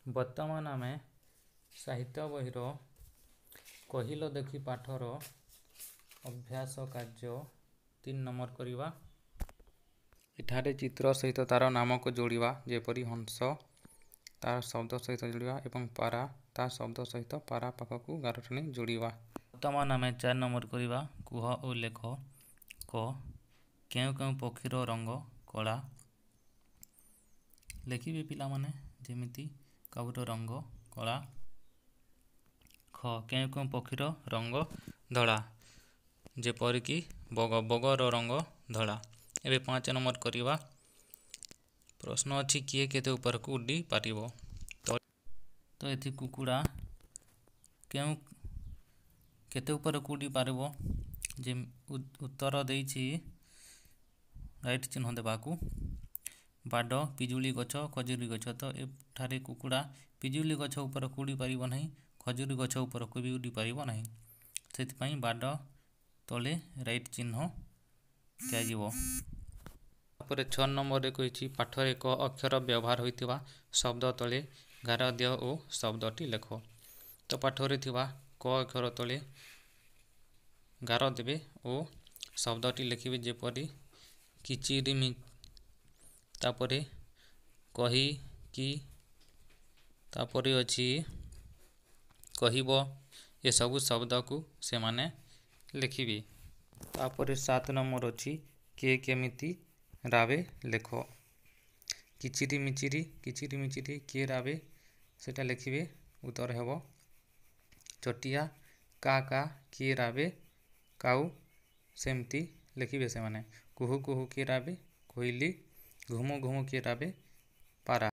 ବର୍ତ୍ତମାନ ଆମେ ସାହିତ୍ୟ ବହିର କହିଲ ଦେଖି ପାଠର ଅଭ୍ୟାସ କାର୍ଯ୍ୟ 3 ନମ୍ବର କରିବା। ଏଠାରେ ଚିତ୍ର ସହିତ ତାର ନାମକୁ ଯୋଡ଼ିବା, ଯେପରି ହଂସ ତାର ଶବ୍ଦ ସହିତ ଯୋଡ଼ିବା ଏବଂ ପାରା ତା ଶବ୍ଦ ସହିତ ପାରା ପାଖକୁ ଗାରଟଣି ଯୋଡ଼ିବା। ବର୍ତ୍ତମାନ ଆମେ 4 ନମ୍ବର କରିବା। କୁହ ଓ ଲେଖ। କ କେଉଁ କେଉଁ ପକ୍ଷୀର ରଙ୍ଗ କଳା? ଲେଖିବେ ପିଲାମାନେ, ଯେମିତି କାଉର ରଙ୍ଗ କଳା। ଖ କେଉଁ କେଉଁ ପକ୍ଷୀର ରଙ୍ଗ ଧଳା? ଯେପରିକି ବଗ, ବଗର ରଙ୍ଗ ଧଳା। ଏବେ 5 ନମ୍ବର କରିବା। ପ୍ରଶ୍ନ ଅଛି, କିଏ କେତେ ଉପରକୁ ଉଡ଼ି ପାରିବ? ତ ଏଠି କୁକୁଡ଼ା କେତେ ଉପରକୁ ଉଡ଼ି ପାରିବ? ଯେ ଉତ୍ତର ଦେଇଛି ରାଇଟ୍ ଚିହ୍ନ ଦେବାକୁ। ବାଡ଼, ପିଜୁଳି ଗଛ, ଖଜୁରୀ ଗଛ। ତ ଏଠାରେ କୁକୁଡ଼ା ପିଜୁଳି ଗଛ ଉପରକୁ ଉଡ଼ି ପାରିବ ନାହିଁ, ଖଜୁରୀ ଗଛ ଉପରକୁ ବି ଉଡ଼ି ପାରିବ ନାହିଁ। ସେଥିପାଇଁ ବାଡ଼ ତଳେ ରାଇଟ୍ ଚିହ୍ନ ଦିଆଯିବ। ତାପରେ 6 ନମ୍ବରରେ କହିଛି, ପାଠରେ କ ଅକ୍ଷର ବ୍ୟବହାର ହୋଇଥିବା ଶବ୍ଦ ତଳେ ଗାର ଦିଅ ଓ ଶବ୍ଦଟି ଲେଖ। ତ ପାଠରେ ଥିବା କ ଅକ୍ଷର ତଳେ ଗାର ଦେବେ ଓ ଶବ୍ଦଟି ଲେଖିବେ, ଯେପରି କିଚିରିମି, ତାପରେ କହି, କି, ତାପରେ ଅଛି କହିବ। ଏସବୁ ଶବ୍ଦକୁ ସେମାନେ ଲେଖିବେ। ତାପରେ 7 ନମ୍ବର ଅଛି, କିଏ କେମିତି ରାବେ ଲେଖ। କିଚିରି ମିଚିରି କିଏ ରାବେ ସେଟା ଲେଖିବେ। ଉତ୍ତର ହେବ ଚଟିଆ। କା କା କିଏ ରାବେ କାଉ। ସେମିତି ଲେଖିବେ ସେମାନେ। କୁହୁ କୁହୁ କିଏ ରାବେ କୋଇଲି। ଘୁମୁ ଘୁମୁ କିଏ ରାବେ ପାରା।